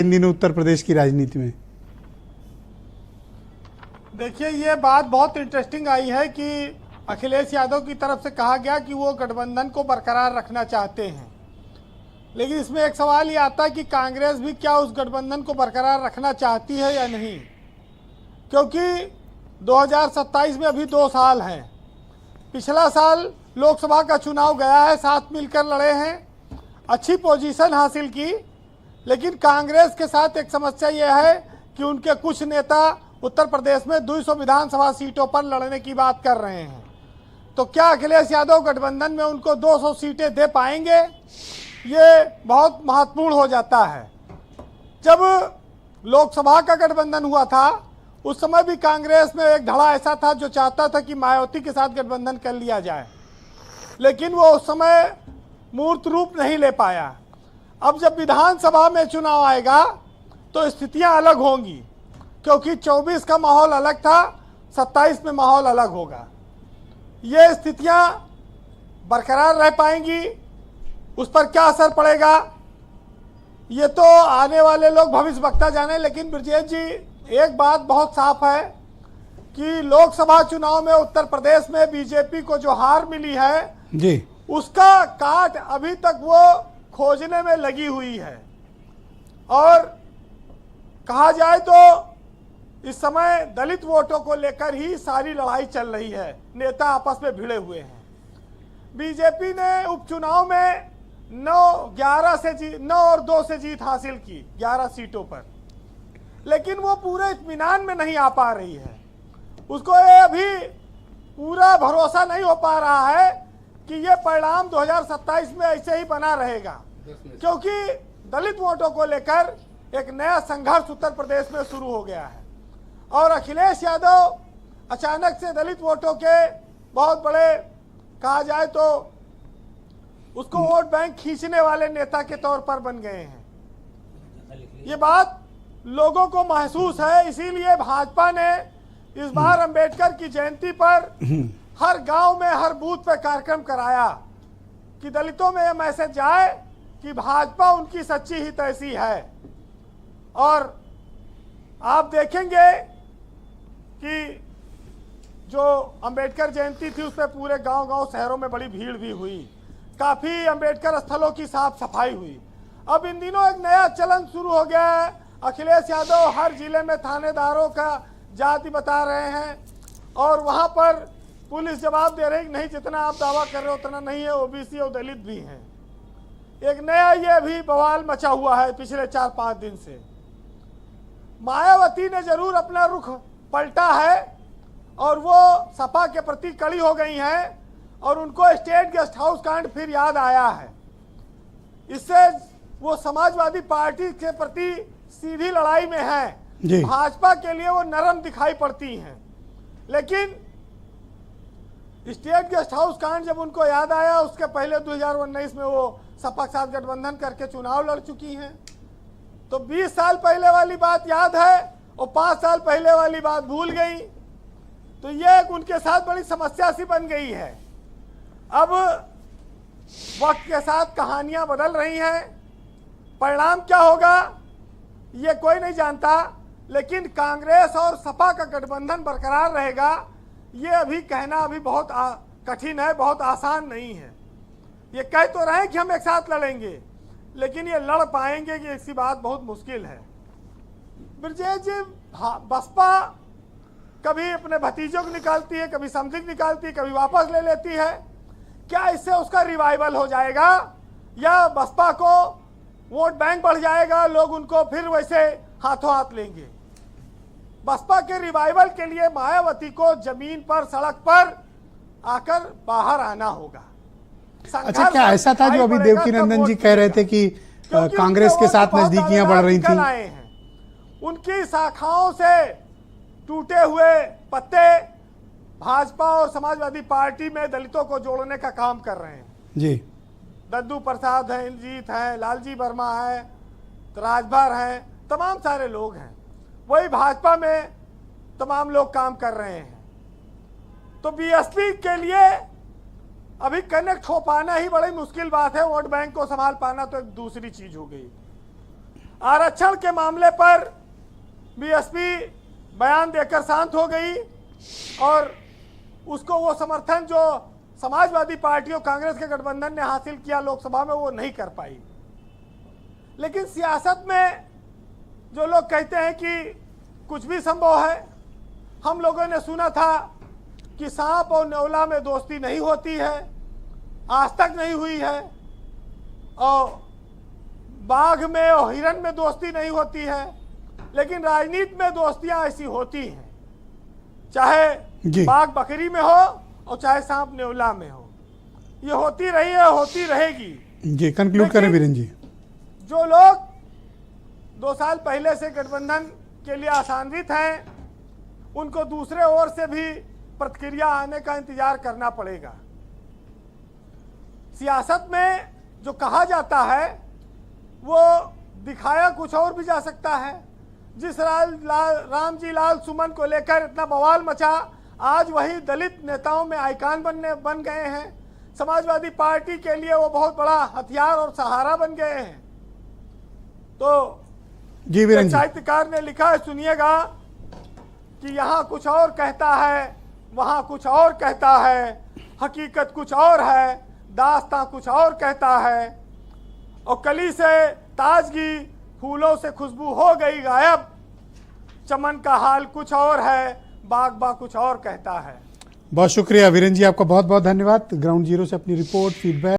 इन दिनों उत्तर प्रदेश की राजनीति में? देखिए, ये बात बहुत इंटरेस्टिंग आई है कि अखिलेश यादव की तरफ से कहा गया कि वो गठबंधन को बरकरार रखना चाहते हैं। लेकिन इसमें एक सवाल ये आता है कि कांग्रेस भी क्या उस गठबंधन को बरकरार रखना चाहती है या नहीं, क्योंकि 2027 में अभी 2 साल हैं। पिछला साल लोकसभा का चुनाव गया है, साथ मिलकर लड़े हैं, अच्छी पोजीशन हासिल की। लेकिन कांग्रेस के साथ एक समस्या यह है कि उनके कुछ नेता उत्तर प्रदेश में 200 विधानसभा सीटों पर लड़ने की बात कर रहे हैं। तो क्या अखिलेश यादव गठबंधन में उनको 200 सीटें दे पाएंगे, ये बहुत महत्वपूर्ण हो जाता है। जब लोकसभा का गठबंधन हुआ था उस समय भी कांग्रेस में एक धड़ा ऐसा था जो चाहता था कि मायावती के साथ गठबंधन कर लिया जाए, लेकिन वो उस समय मूर्त रूप नहीं ले पाया। अब जब विधानसभा में चुनाव आएगा तो स्थितियां अलग होंगी, क्योंकि 24 का माहौल अलग था, 27 में माहौल अलग होगा। ये स्थितियां बरकरार रह पाएंगी, उस पर क्या असर पड़ेगा ये तो आने वाले लोग भविष्य वक्ता जाने। लेकिन ब्रजेश जी, एक बात बहुत साफ है कि लोकसभा चुनाव में उत्तर प्रदेश में बीजेपी को जो हार मिली है जी, उसका काट अभी तक वो खोजने में लगी हुई है। और कहा जाए तो इस समय दलित वोटों को लेकर ही सारी लड़ाई चल रही है, नेता आपस में भिड़े हुए हैं। बीजेपी ने उपचुनाव में 9 और 2 से जीत हासिल की 11 सीटों पर, लेकिन वो पूरे इत्मीनान में नहीं आ पा रही है। उसको ये अभी पूरा भरोसा नहीं हो पा रहा है कि ये परिणाम 2027 में ऐसे ही बना रहेगा, क्योंकि दलित वोटों को लेकर एक नया संघर्ष उत्तर प्रदेश में शुरू हो गया है। और अखिलेश यादव अचानक से दलित वोटों के बहुत बड़े, कहा जाए तो उसको वोट बैंक खींचने वाले नेता के तौर पर बन गए हैं। ये बात लोगों को महसूस है, इसीलिए भाजपा ने इस बार अंबेडकर की जयंती पर हर गांव में, हर बूथ पे कार्यक्रम कराया कि दलितों में यह मैसेज जाए कि भाजपा उनकी सच्ची हितैषी है। और आप देखेंगे कि जो अंबेडकर जयंती थी उस पर पूरे गांव-गांव शहरों में बड़ी भीड़ भी हुई, काफ़ी अंबेडकर स्थलों की साफ सफाई हुई। अब इन दिनों एक नया चलन शुरू हो गया है, अखिलेश यादव हर जिले में थानेदारों का जाति बता रहे हैं और वहां पर पुलिस जवाब दे रही नहीं, जितना आप दावा कर रहे हो उतना नहीं है, ओबीसी और दलित भी हैं। एक नया ये भी बवाल मचा हुआ है पिछले 4-5 दिन से। मायावती ने जरूर अपना रुख पलटा है और वो सपा के प्रति कड़ी हो गई हैं और उनको स्टेट गेस्ट हाउस कांड फिर याद आया है। इससे वो समाजवादी पार्टी के प्रति सीधी लड़ाई में है। भाजपा के लिए वो नरम दिखाई पड़ती हैं, लेकिन स्टेट गेस्ट हाउस कांड जब उनको याद आया, उसके पहले 2019 में वो सपा के साथ गठबंधन करके चुनाव लड़ चुकी हैं। तो 20 साल पहले वाली बात याद है और 5 साल पहले वाली बात भूल गई, तो ये एक उनके साथ बड़ी समस्या सी बन गई है। अब वक्त के साथ कहानियां बदल रही हैं, परिणाम क्या होगा ये कोई नहीं जानता, लेकिन कांग्रेस और सपा का गठबंधन बरकरार रहेगा ये अभी कहना अभी बहुत कठिन है, बहुत आसान नहीं है। ये कह तो रहे कि हम एक साथ लड़ेंगे, लेकिन ये लड़ पाएंगे कि ऐसी बात बहुत मुश्किल है। ब्रजेश जी, बसपा कभी अपने भतीजों को निकालती है, कभी समझी निकालती है, कभी वापस ले लेती है। क्या इससे उसका रिवाइवल हो जाएगा या बसपा को वोट बैंक बढ़ जाएगा, लोग उनको फिर वैसे हाथों हाथ लेंगे? बसपा के रिवाइवल के लिए मायावती को जमीन पर, सड़क पर आकर बाहर आना होगा। अच्छा, क्या ऐसा था जो अभी देवकी नंदन जी कह रहे थे कि कांग्रेस के साथ नजदीकियां बढ़ रही थी? आए हैं उनकी शाखाओं से टूटे हुए पत्ते भाजपा और समाजवादी पार्टी में दलितों को जोड़ने का काम कर रहे हैं जी। दद्दू प्रसाद हैं, इंद्रजीत हैं, लालजी वर्मा है, राजभर हैं, तमाम सारे लोग हैं, वही भाजपा में तमाम लोग काम कर रहे हैं। तो बीएसपी के लिए अभी कनेक्ट हो पाना ही बड़ी मुश्किल बात है, वोट बैंक को संभाल पाना तो एक दूसरी चीज हो गई। आरक्षण के मामले पर बीएसपी बयान देकर शांत हो गई और उसको वो समर्थन जो समाजवादी पार्टी और कांग्रेस के गठबंधन ने हासिल किया लोकसभा में, वो नहीं कर पाई। लेकिन सियासत में जो लोग कहते हैं कि कुछ भी संभव है, हम लोगों ने सुना था कि सांप और नेवला में दोस्ती नहीं होती है, आज तक नहीं हुई है, और बाघ में और हिरण में दोस्ती नहीं होती है, लेकिन राजनीति में दोस्तियां ऐसी होती हैं, चाहे बाघ बकरी में हो और चाहे सांप नेवला में हो। ये होती रही है, होती रहेगी। जी कंक्लूड करें वीरेन जी। जो लोग 2 साल पहले से गठबंधन के लिए आशान्वित हैं, उनको दूसरे ओर से भी प्रतिक्रिया आने का इंतजार करना पड़ेगा। सियासत में जो कहा जाता है वो दिखाया कुछ और भी जा सकता है। जिस रामजी लाल सुमन को लेकर इतना बवाल मचा, आज वही दलित नेताओं में आइकॉन बन गए हैं। समाजवादी पार्टी के लिए वो बहुत बड़ा हथियार और सहारा बन गए हैं। तो जी वीरेन जी, साहित्यकार ने लिखा है, सुनिएगा, कि यहाँ कुछ और कहता है, वहाँ कुछ और कहता है, हकीकत कुछ और है, दास्तां कुछ और कहता है, और कली से ताजगी, फूलों से खुशबू हो गई गायब, चमन का हाल कुछ और है, बागबा कुछ और कहता है। बहुत शुक्रिया वीरेन जी, आपका बहुत बहुत धन्यवाद। ग्राउंड जीरो से अपनी रिपोर्ट फीडबैक